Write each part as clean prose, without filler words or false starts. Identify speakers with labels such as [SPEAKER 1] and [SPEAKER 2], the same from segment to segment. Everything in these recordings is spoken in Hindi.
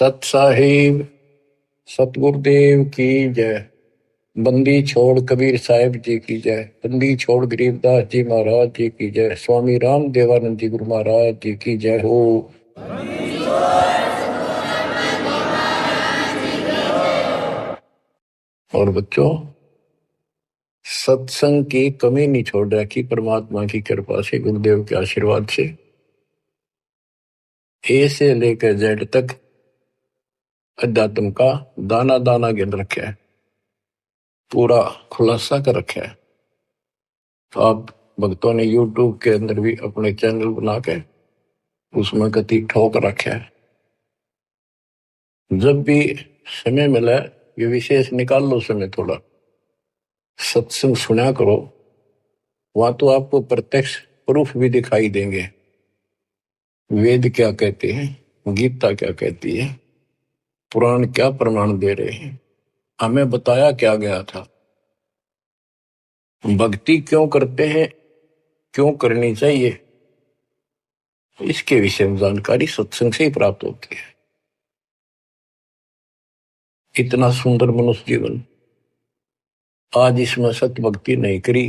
[SPEAKER 1] सत साहिब सतगुरुदेव की जय। बंदी छोड़ कबीर साहिब जी की जय। बंदी छोड़ गरीबदास जी महाराज जी की जय। स्वामी राम देवानंद जी गुरु महाराज जी की जय हो। और बच्चों, सत्संग की कमी नहीं छोड़ रखी परमात्मा की कृपा से, गुरुदेव के आशीर्वाद से। ए से लेकर जेड तक अध्यात्म का दाना दाना गिन रखा है, पूरा खुलासा कर रखा है। तो आप भक्तों ने यूट्यूब के अंदर भी अपने चैनल बना के उसमें कति ठोक रखा है। जब भी समय मिला ये विशेष निकाल लो समय, थोड़ा सत्संग सुना करो। वहां तो आपको प्रत्यक्ष प्रूफ भी दिखाई देंगे। वेद क्या कहते हैं, गीता क्या कहती है, पुराण क्या प्रमाण दे रहे हैं, हमें बताया क्या गया था, भक्ति क्यों करते हैं, क्यों करनी चाहिए, इसके विषय में जानकारी सत्संग से ही प्राप्त होती है। इतना सुंदर मनुष्य जीवन, आज इसमें सत्य भक्ति नहीं करी,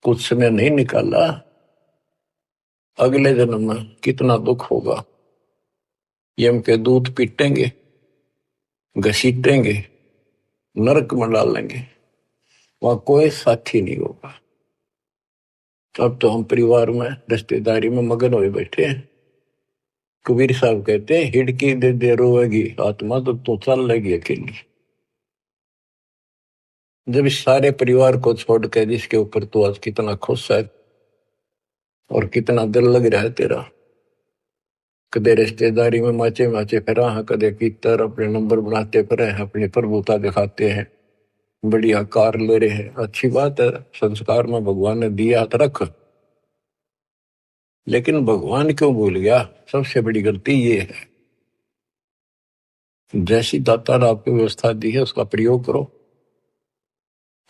[SPEAKER 1] कुछ समय नहीं निकाला, अगले जन्म में कितना दुख होगा। यम के दूध पीटेंगे, घसीटेंगे, नरक में डालेंगे, वहां कोई साथी नहीं होगा। अब तो हम परिवार में रिश्तेदारी में मगन हुए बैठे हैं। कबीर साहब कहते हैं, हिड़की दे दे रोएगी आत्मा तो तू चल लेगी अकेली। जब इस सारे परिवार को छोड़ कर जिसके ऊपर तू आज कितना खुश है और कितना दिल लग रहा है तेरा, कदे रिश्तेदारी में माचे माचे फिरा है, कदे कीतर अपने नंबर बनाते फिरे हैं, अपनी प्रभुता दिखाते हैं, बढ़िया कार ले रहे हैं। अच्छी बात है, संस्कार में भगवान ने दिया तो रख, लेकिन भगवान क्यों भूल गया? सबसे बड़ी गलती ये है, जैसी दाता ने आपको व्यवस्था दी है उसका प्रयोग करो।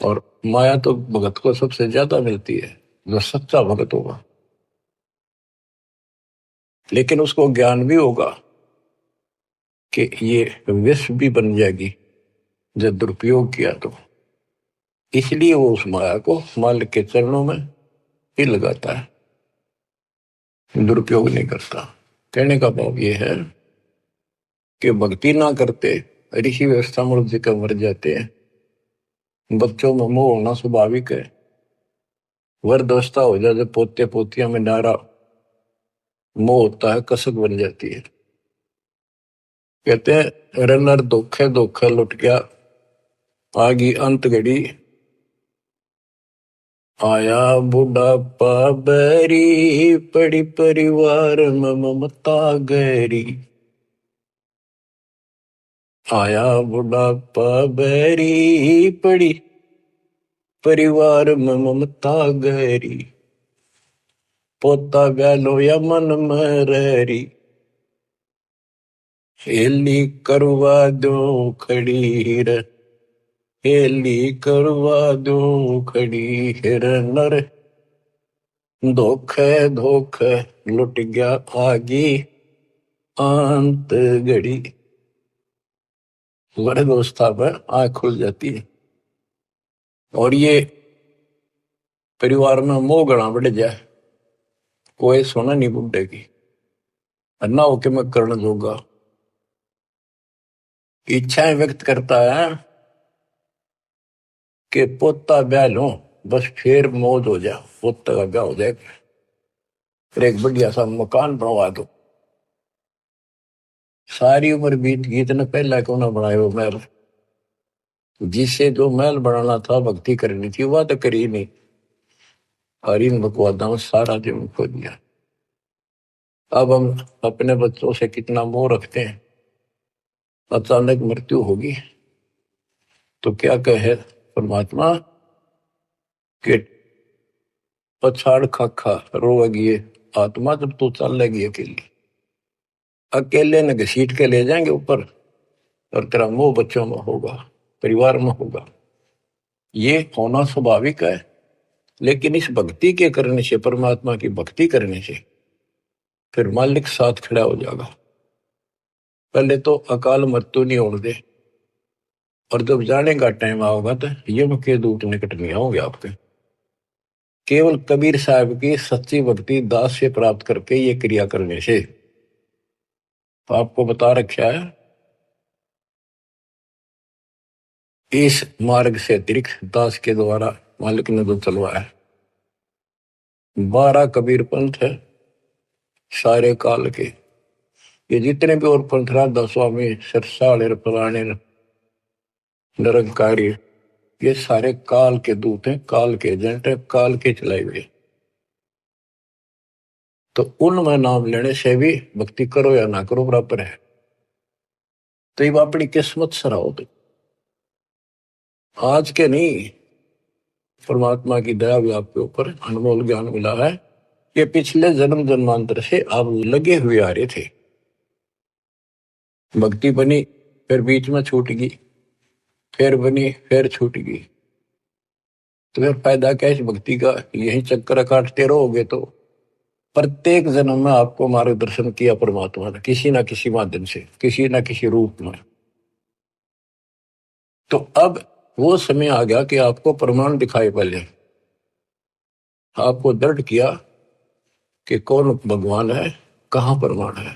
[SPEAKER 1] और माया तो भगत को सबसे ज्यादा मिलती है, जो सच्चा भगत होगा। लेकिन उसको ज्ञान भी होगा कि ये विष भी बन जाएगी जब दुरुपयोग किया तो, इसलिए वो उस माया को मालिक के चरणों में ही लगाता है, दुरुपयोग नहीं करता। कहने का भाव ये है कि भक्ति ना करते ऋषि व्यवस्था मूर्ति का मर जाते हैं। बच्चों में मोह होना स्वाभाविक है, वृद्धावस्था हो जाए जब पोते पोतियां में नारा मोह होता है, कसक बन जाती है। कहते हैं रनर धोखे धोखे लुट गया, आगी अंत घड़ी, आया बुढ़ापा बैरी, पड़ी परिवार में ममता गहरी। आया बुढ़ापा बैरी, पड़ी परिवार में ममता गहरी। पोता ब्यालो या मन मररी, हेली करवा दो खड़ी रे, हेली करवा दो खड़ी हिर नर। धोखे धोखे लुट गया आगी अंत घड़ी। वृद्ध अवस्था पर आंख खुल जाती है और ये परिवार में मोह गणा बढ़ जाए, कोई सोना नहीं बुढ़े की, अन्ना होके मैं करण जोगा। इच्छाएं व्यक्त करता है कि पोता ब्याह लो, बस फिर मौज हो जाए, पोता का ब्याह हो जाए, फिर एक बढ़िया सा मकान बनवा दो। सारी उम्र बीत गई, इतने पहला क्यों ना बनाए वो महल? जिससे जो महल बनाना था, भक्ति करनी थी, वह तो करी नहीं, और इन बकवादा में सारा जीवन खो दिया। अब हम अपने बच्चों से कितना मोह रखते हैं। अचानक मृत्यु होगी तो क्या कहे परमात्मा कि पछाड़ खाखा रोएगी आत्मा जब तू चल लेगी अकेली। अकेले ने घसीट के ले जाएंगे ऊपर, और तेरा मोह बच्चों में होगा, परिवार में होगा। ये होना स्वाभाविक है, लेकिन इस भक्ति के करने से, परमात्मा की भक्ति करने से, फिर मालिक साथ खड़ा हो जाएगा। पहले तो अकाल मृत्यु नहीं होने दे, और जब जाने का टाइम आओगा तो यम के दूत निकट नहीं आओगे आपके। केवल कबीर साहब की सच्ची भक्ति दास से प्राप्त करके ये क्रिया करने से। तो आपको बता रखा है इस मार्ग से अतिरिक्त दास के द्वारा मालिक ने जो चलवाया है। 12 कबीर पंथ है सारे काल के। ये जितने भी और पंथ राधा स्वामी सरसाल फलाने निरंकारी, ये सारे काल के दूत हैं, काल के एजेंट हैं, काल के चलाए हुए। तो उनमें नाम लेने से भी भक्ति करो या ना करो बराबर है। तो ये अपनी किस्मत सराहो। तो आज के नहीं, परमात्मा की दया भी आपके ऊपर अनमोल ज्ञान मिला है। ये पिछले जन्म जन्मांतर से आप लगे हुए आ रहे थे। भक्ति बनी, फिर बीच में छूट गई, फिर बनी, फिर छूट गई। तो फिर फायदा क्या इस भक्ति का? यही चक्कर काटते रहोगे तो प्रत्येक जन्म में आपको मार्गदर्शन किया परमात्मा ने किसी ना किसी माध्यम से, किसी ना किसी रूप में। तो अब वो समय आ गया कि आपको प्रमाण दिखाए। पहले आपको दृढ़ किया कि कौन भगवान है, कहां प्रमाण है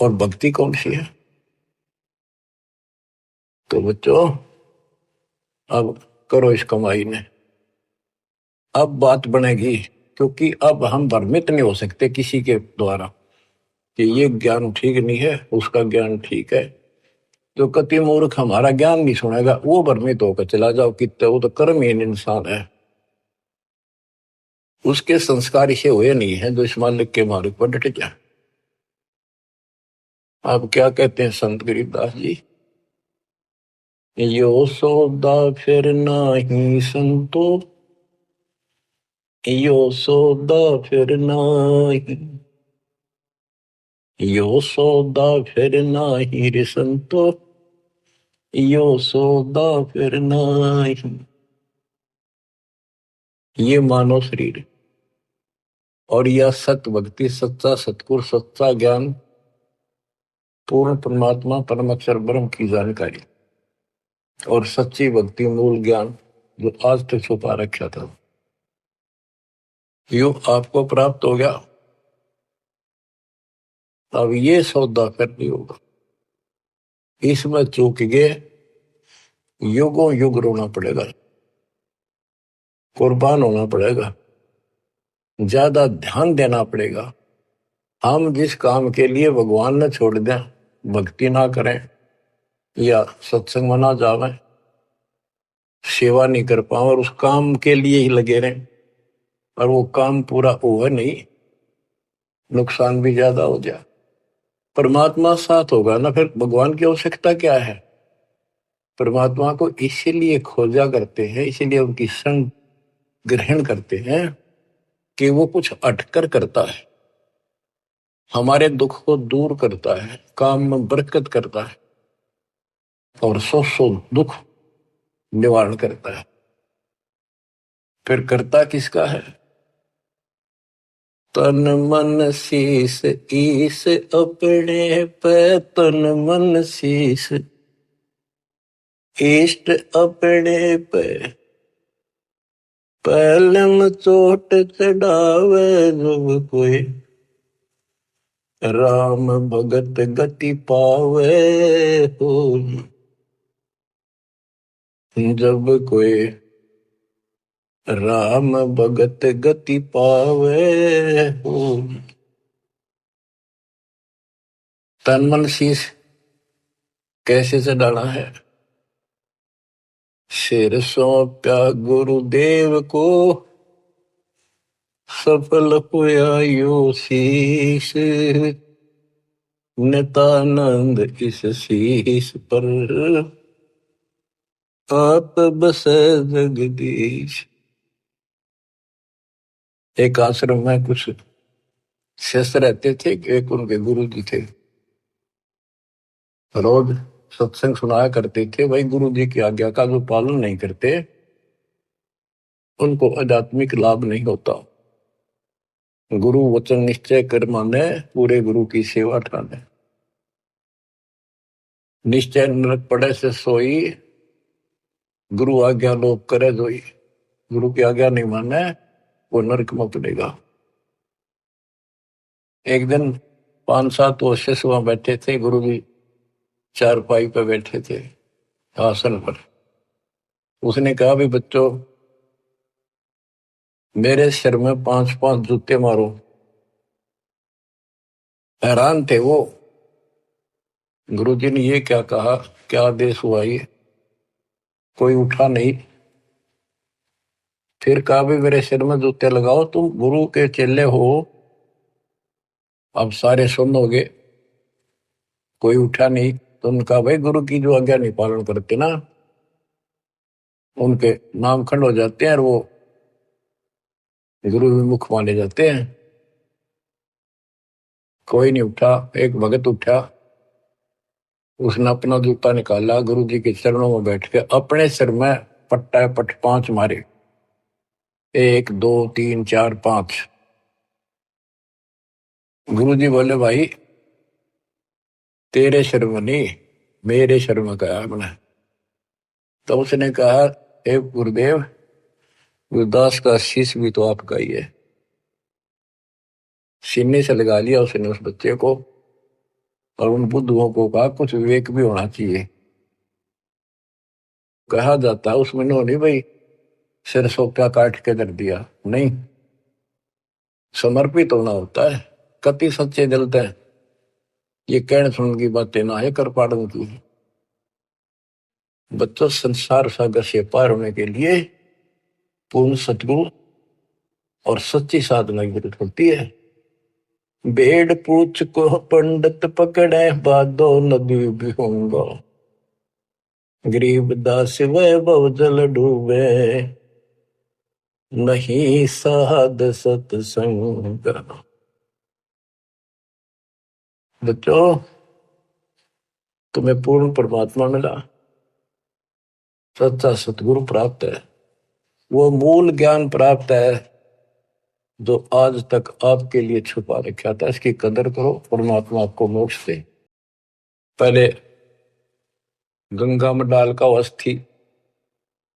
[SPEAKER 1] और भक्ति कौन सी है। तो बच्चों अब करो इस कमाई ने। अब बात बनेगी, क्योंकि अब हम भ्रमित नहीं हो सकते किसी के द्वारा कि ये ज्ञान ठीक नहीं है, उसका ज्ञान ठीक है। जो कति मूर्ख हमारा ज्ञान नहीं सुनेगा वो भ्रमित होकर चला जाओ कितने, वो तो कर्महीन इंसान है, उसके संस्कार इसे हुए नहीं है जो इस मालिक के मार्ग पर डट जाए। आप क्या कहते हैं संत गरीबदास जी? यो सौदा फिर नाही संतो, यो सौदा फिर नाही, यो सौदा फिर नाही रे संतो, यो सौदा फिर नाही। ये मानव शरीर और यह सत्य भक्ति, सच्चा सतगुरु, सच्चा ज्ञान, पूर्ण परमात्मा परम अक्षर ब्रह्म की जानकारी और सच्ची भक्ति मूल ज्ञान जो आज तक छुपा रखा था, यो आपको प्राप्त हो गया। अब ये सौदा करनी होगा, इसमें चूक गए युगों युग रोना पड़ेगा, कुर्बान होना पड़ेगा, ज्यादा ध्यान देना पड़ेगा। हम जिस काम के लिए भगवान ने छोड़ दिया, भक्ति ना करें या सत्संग में ना जावे, सेवा नहीं कर पाओ और उस काम के लिए ही लगे रहें और वो काम पूरा हुआ नहीं, नुकसान भी ज्यादा हो जाए। परमात्मा साथ होगा ना, फिर भगवान की आवश्यकता क्या है? परमात्मा को इसीलिए खोजा करते हैं, इसीलिए उनकी संग ग्रहण करते हैं कि वो कुछ अटकर करता है, हमारे दुख को दूर करता है, काम में बरकत करता है और सौ दुख निवारण करता है। फिर करता किसका है? तन मन शीस ईस अपने पे, तन मन शीस इष्ट अपने पे, पहलम चोट चढ़ावे जब कोई, राम भगत गति पावे हो। जब कोई राम भगत गति पावे हो। तन मन शीश कैसे चढ़ाना है? सिर सौंपा गुरुदेव को, सफल हुआ यो शीश, नितानंद इस शीश पर आप बसे जगदीश। एक आश्रम में कुछ शिष्य रहते थे, एक उनके गुरु जी थे, रोज सत्संग सुनाया करते थे। भाई गुरु जी की आज्ञा का जो पालन नहीं करते उनको आध्यात्मिक लाभ नहीं होता। गुरु वचन निश्चय कर माने, पूरे गुरु की सेवा ठाने। निश्चय नरक पड़े से सोई, गुरु आज्ञा लोग करे जोई। गुरु की आज्ञा नहीं माने वो नरक में पड़ेगा। एक दिन 5-7 वर्ष से वहां बैठे थे गुरु जी, चारपाई पे बैठे थे आसन पर। उसने कहा भी बच्चों, मेरे सिर में 5-5 जूते मारो। हैरान थे वो। गुरुजी ने ये क्या कहा, क्या आदेश हुआ ये? कोई उठा नहीं। फिर कहा भी मेरे सिर में जूते लगाओ, तुम गुरु के चेले हो, अब सारे सुनोगे। कोई उठा नहीं। तो उनका भाई गुरु की जो आज्ञा नहीं पालन करते ना, उनके नाम खंड हो जाते हैं और वो गुरु विमुख माने जाते हैं। कोई नहीं उठा। एक भगत उठा, उसने अपना जूता निकाला, गुरु जी के चरणों में बैठ के अपने सिर में पट्टा पट 5 मारे। 1 2 3 4 5। गुरु जी बोले भाई तेरे सिर में नहीं, मेरे सिर में कहा हमने। तो उसने कहा, हे गुरुदेव, गुरुदास का शीश भी तो आपका ही है। सीने से लगा लिया उसने उस बच्चे को। और उन बुद्धुओं को कहा कुछ विवेक भी होना चाहिए। कहा जाता है उसमें नहीं भाई सिर सोप्या काट के कर दिया, नहीं, समर्पित होना होता है। कति सच्चे जलते हैं, ये कहने सुनने की बातें ना है, कर पाड़न की। बच्चों, संसार सागर से पार होने के लिए पूर्ण सतगुरु और सच्ची साधना की जरूरत होती है। भेड़ पूछ को पंडित पकड़े, बादो नदी भी होंगे। गरीब दास वैभव जल डूबे, नहीं साध सत्संग। बच्चों, तुम्हें पूर्ण परमात्मा मिला, सच्चा सतगुरु प्राप्त है, वो मूल ज्ञान प्राप्त है जो आज तक आपके लिए छुपा रखा था। इसकी कदर करो, परमात्मा आपको मोक्ष दे। पहले गंगा में डाल का अस्थि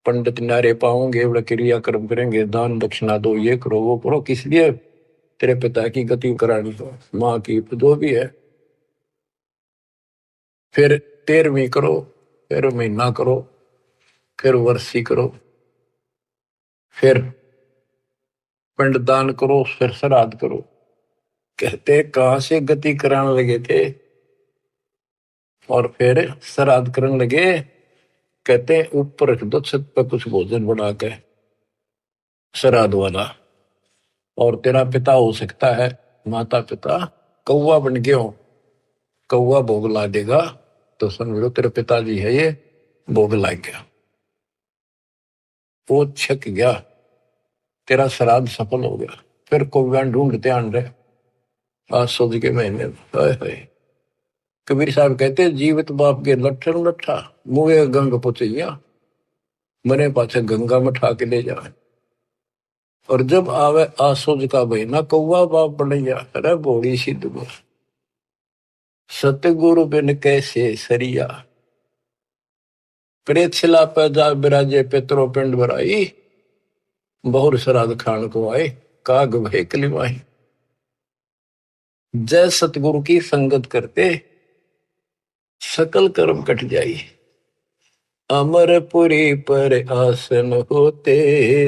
[SPEAKER 1] पंडित नारे पाओगे, बड़ा क्रिया कर्म करेंगे, दान दक्षिणा दो, ये करो वो करो, किस लिए? तेरे पिता की गति करानी, तो माँ की जो भी है। फिर 13वीं करो, फिर महीना करो, फिर वर्षी करो, फिर पिंडदान करो, फिर श्राद्ध करो। कहते कहां से गति कराने लगे थे और फिर श्राद्ध करने लगे। कहते ऊपर रख दो छत पर कुछ भोजन बना के, श्राद्ध वाला। और तेरा पिता हो सकता है, माता पिता कौवा बन गए हो, कौवा भोग ला देगा तो समझो तेरे पिताजी है, ये भोग ला गया, वो छक गया, तेरा श्राद्ध सफल हो गया। फिर कौवा ढूंढते आन रहे आज सोच के महीने। हाय हाय। कबीर साहब कहते जीवित बाप के लट्ठन लट्ठा, मुए गंग पुचैया, मरे पाछे गंगा में ठा के ले जाए। और जब आवे आसोज का महीना, कौवा बाप बनैया। अरे बोड़ी सिद्ध गुर, सतगुरु बिन कैसे सरिया। प्रेत शिला पे जा बिराजे, पितरो पिंड भराई, बहुर श्राद्ध खान को आए, काग भय कलिमाई। जय सतगुरु की संगत करते सकल कर्म कट जाई। अमरपुरी पर आसन होते,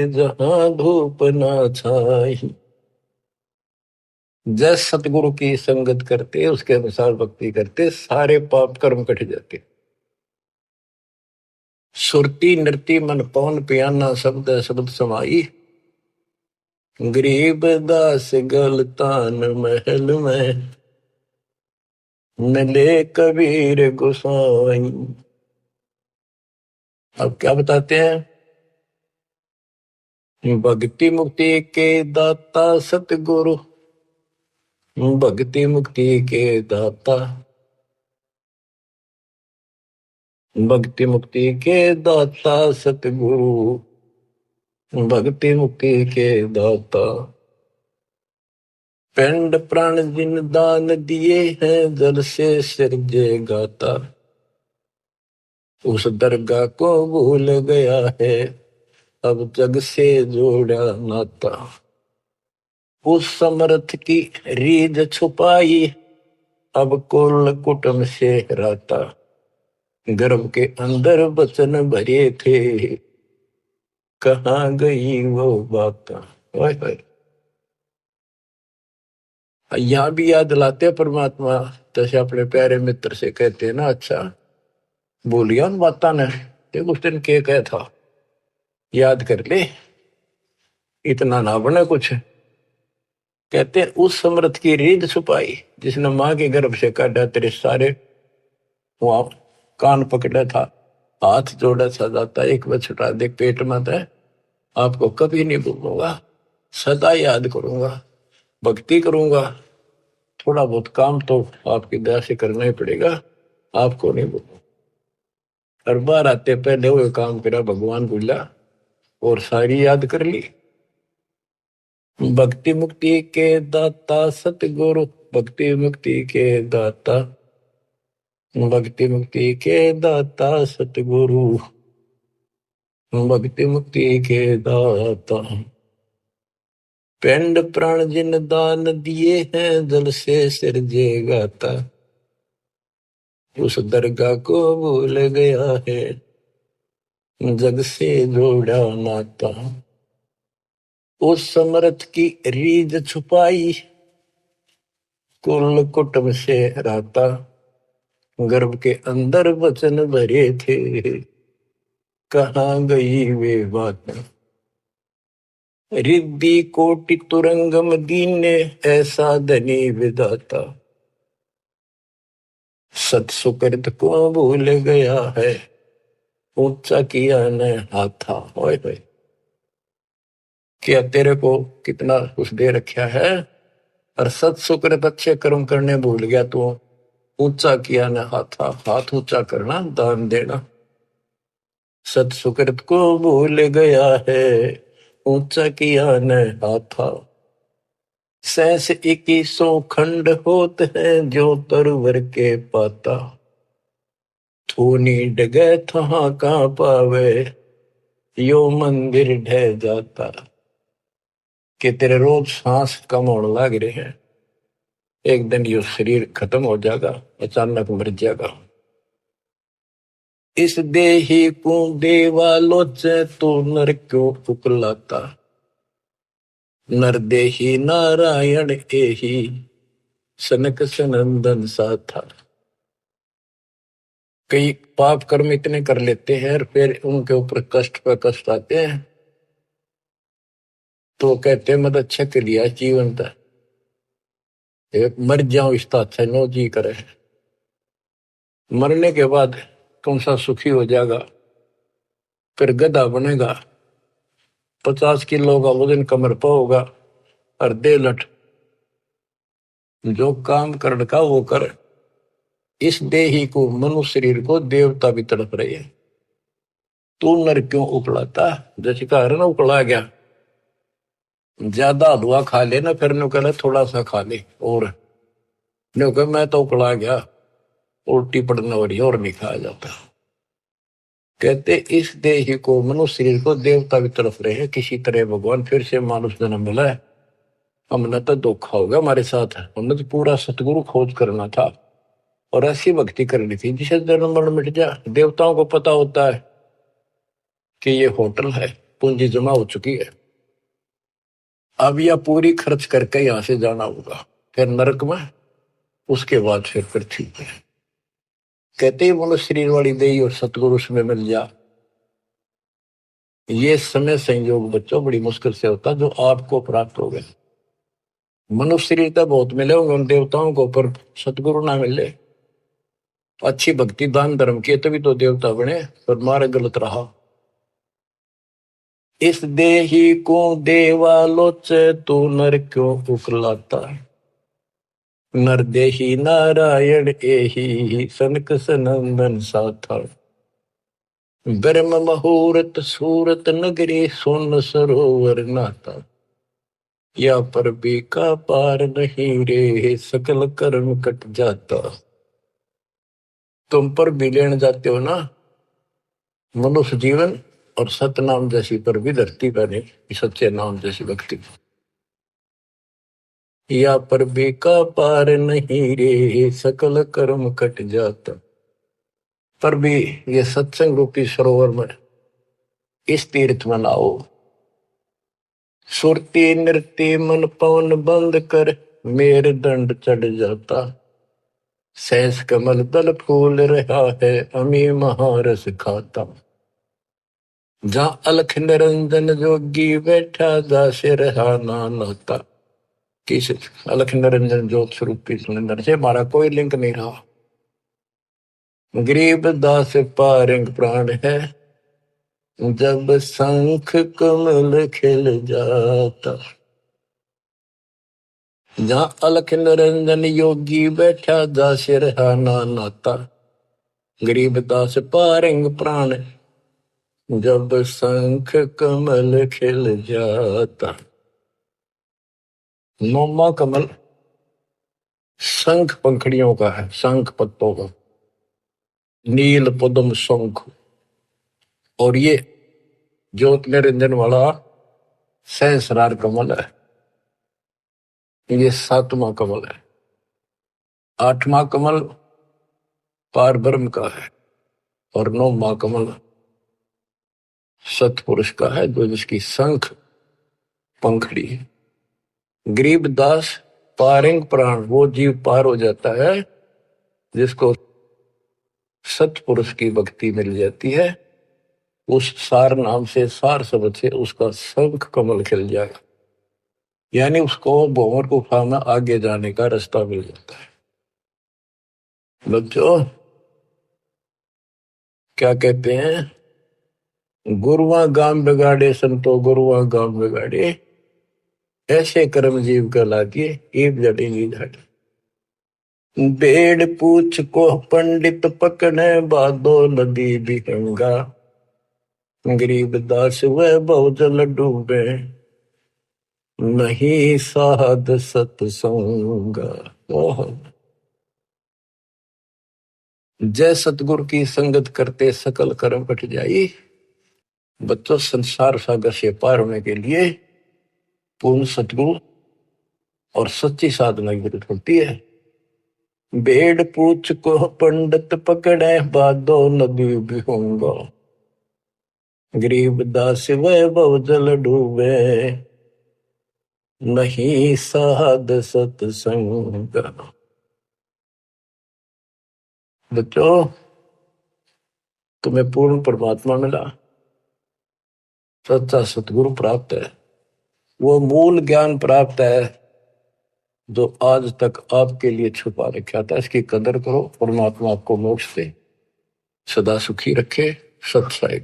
[SPEAKER 1] जहां धूप ना छाई। जय सतगुरु की संगत करते, उसके अनुसार भक्ति करते, सारे पाप कर्म कट जाते। सुरती नृति मन पवन पियाना, शब्द शब्द समाई। गरीब दास गलतान महल में, मिले कबीर गोसाई। अब क्या बताते हैं? भक्ति मुक्ति के दाता सतगुरु, भक्ति मुक्ति के दाता, भक्ति मुक्ति के दाता सतगुरु, भक्ति मुक्ति के दाता। पिंड प्राण जिन दान दिए हैं, जल से सिरजे गाता। उस दरगाह को भूल गया है, अब जग से जोड़ा नाता। उस समर्थ की रीझ छुपाई, अब कुल कुटुंब से राता। गर्भ के अंदर बचन भरे थे, कहाँ गई वो बात। ओए होए, यहाँ भी याद दिलाते हैं परमात्मा, जैसे अपने प्यारे मित्र से कहते हैं ना, अच्छा भूल गया उन बातों ने, देख उस दिन क्या कहा था, याद कर ले, इतना ना बने कुछ। कहते हैं उस समर्थ की रीढ़ छुपाई, जिसने मां के गर्भ से काटा, तेरे सारे वहां कान पकड़ा था, हाथ जोड़ा था, जाता एक बार छुटा दे पेट में था, आपको कभी नहीं भूलूंगा, सदा याद करूंगा, भक्ति करूंगा। थोड़ा बहुत काम तो आपकी दया से करना ही पड़ेगा, आपको नहीं भूलूंगा। हर बार आते पहले वो काम करा, भगवान भूला और सारी याद कर ली। भक्ति मुक्ति के दाता सतगुरु, भक्ति मुक्ति के दाता, भक्ति मुक्ति के दाता सतगुरु, भक्ति मुक्ति के दाता। पिंड प्राण जिन दान दिए हैं, जल से सिरजे गाता। उस दरगाह को भूल गया है, जग से जोड़ा नाता। उस समर्थ की रीझ छुपाई, कुल कुटुंब से राता। गर्भ के अंदर वचन भरे थे, कहाँ गई वे बात। रिद्धि कोटि तुरंगम दीने, ऐसा धनी विधाता। सत सुकृत को भूल गया है, ऊंचा किया न हाथा। ओए होए, क्या तेरे को कितना कुछ दे रखा है, और सत सुकृत अच्छे कर्म करने भूल गया तू। ऊंचा किया न हाथा, हाथ ऊंचा करना, दान देना। सत सुकृत को भूल गया है, ऊंचा किया न हाथा। सहस 2100 खंड होत है, जो तरवर के पाता। थूनी डगे थहा का पावे, यो मंदिर ढह जाता। कि तेरे रोज सांस कम होने लग रहे हैं, एक दिन यो शरीर खत्म हो जाएगा, अचानक मर जाएगा। इस देही को देवा लोचे, तो नर क्यों उकलाता। नर देही नारायण एही, सनक सनंदन सा था। कई पाप कर्म इतने कर लेते हैं और फिर उनके ऊपर कष्ट पर कष्ट आते हैं, तो कहते हैं मत अच्छा कर लिया जीवन था, मर जाओ इसका अच्छा नो जी करे। मरने के बाद कौन सा सुखी हो जाएगा, फिर गधा बनेगा, 50 किलो का वजन कमर पर होगा, और दे लट, जो काम करने का वो कर। इस देही को, मनुष्य शरीर को देवता भी तड़प रहे हैं, तू नर क्यों उकलाता। जैसे कहा ना उकला गया, ज्यादा हलवा खा लेना, फिर नु कहना थोड़ा सा खा ले, और नु कह मैं तो उकला गया, उल्टी पड़ने वाली और नहीं खाया जाता। कहते इस देह को, मनुष्य शरीर को देवता भी तड़प रहे हैं, किसी तरह भगवान फिर से मानुष जन्म मिला है। हमने तो धोखा हो गया हमारे साथ, हमने तो पूरा सतगुरु खोज करना था और ऐसी भक्ति करनी थी जिसे जन्म मरण मिट जाए। देवताओं को पता होता है कि ये होटल है, पूंजी जमा हो चुकी है, अब यह पूरी खर्च करके यहां से जाना होगा, फिर नरक में, उसके बाद फिर पृथ्वी पे। कहते ही मनुष्य शरीर वाली देही और सतगुरु में मिल जा। ये समय संयोग बच्चों बड़ी मुश्किल से होता जो आपको प्राप्त हो गए। मनुष्य शरीर तो बहुत मिले होंगे उन देवताओं को, पर सतगुरु ना मिले। अच्छी भक्ति दान धर्म किए तभी तो देवता बने, पर मार्ग गलत रहा। इस देही को देवालोचे, तू नर क्यों उकलाता। नर देही नारायण एही, सनक सनंदन साथा। ब्रह्म मुहूर्त सूरत नगरी, सुन सरोवर नाता। या पर भी का पार नहीं रे, सकल कर्म कट जाता। तुम पर भी लेने जाते हो ना, मनुष्य जीवन और सतनाम जैसी पर भी धरती पर नहीं, सच्चे नाम जैसी भक्ति। या पर भी का पार नहीं रे, सकल कर्म कट जाता। पर भी ये सत्संग रूपी सरोवर में, इस तीर्थ में लाओ, सुरती नृत्य मन पवन बंद कर, मेरे दंड चढ़ जाता। सहस कमल दल फूल रहा है, अमी महारस खाता। जहां अलख निरंजन जोगी बैठा, दास रहा नाता। किस अलख निरंजन ज्योत स्वरूप की सुंदर से हमारा कोई लिंक नहीं रहा। गरीब दास पारंग प्राण है, जब शंख कमल खिल जाता। जहां अलख निरंजन योगी बैठा, दास रहा नाता। गरीब दास पारंग प्राण, जब शंख कमल खिल जाता। नौमा कमल शंख पंखड़ियों का है, शंख पत्तों का, नील पद्म शंख। और ये ज्योत निरंजन वाला सहस्रार कमल है, ये 7वां कमल है। 8वां कमल पार ब्रह्म का है, और 9वां कमल सतपुरुष का है, जो जिसकी शंख पंखड़ी है। गरीब दास पारंग प्राण, वो जीव पार हो जाता है जिसको सतपुरुष की भक्ति मिल जाती है। उस सार नाम से, सार शब्द से उसका शंख कमल खिल जाएगा, यानी उसको भंवर गुफा में आगे जाने का रास्ता मिल जाता है। बच्चों क्या कहते हैं, गुरुआ गाम बिगाड़े संतो, गुरुआ गाम बिगाड़े, ऐसे कर्म जीव कहलाती है, एक जड़ेंगी झाड़ी। बेड़ पूछ को पंडित पकड़े, बादो नदी बिहंगा। गरीब दास वह बहुजल डूबे, नहीं साध सत्संग। जय सतगुरु की संगत करते, सकल कर्म कट जाई। बच्चों संसार सागर से पार होने के लिए पूर्ण सतगुरु और सच्ची साधना की जरूरत होती है। बेड़ पूछ को पंडित पकड़े, बादो नदी बिहंगा। गरीब दास वह बहुजल डूबे, नहीं साध सत्संग। बच्चों तुम्हें पूर्ण परमात्मा मिला, सच्चा सतगुरु प्राप्त है, वो मूल ज्ञान प्राप्त है जो आज तक आपके लिए छुपा रखा था। इसकी कदर करो, परमात्मा आपको मोक्ष दे, सदा सुखी रखे। सत्संग।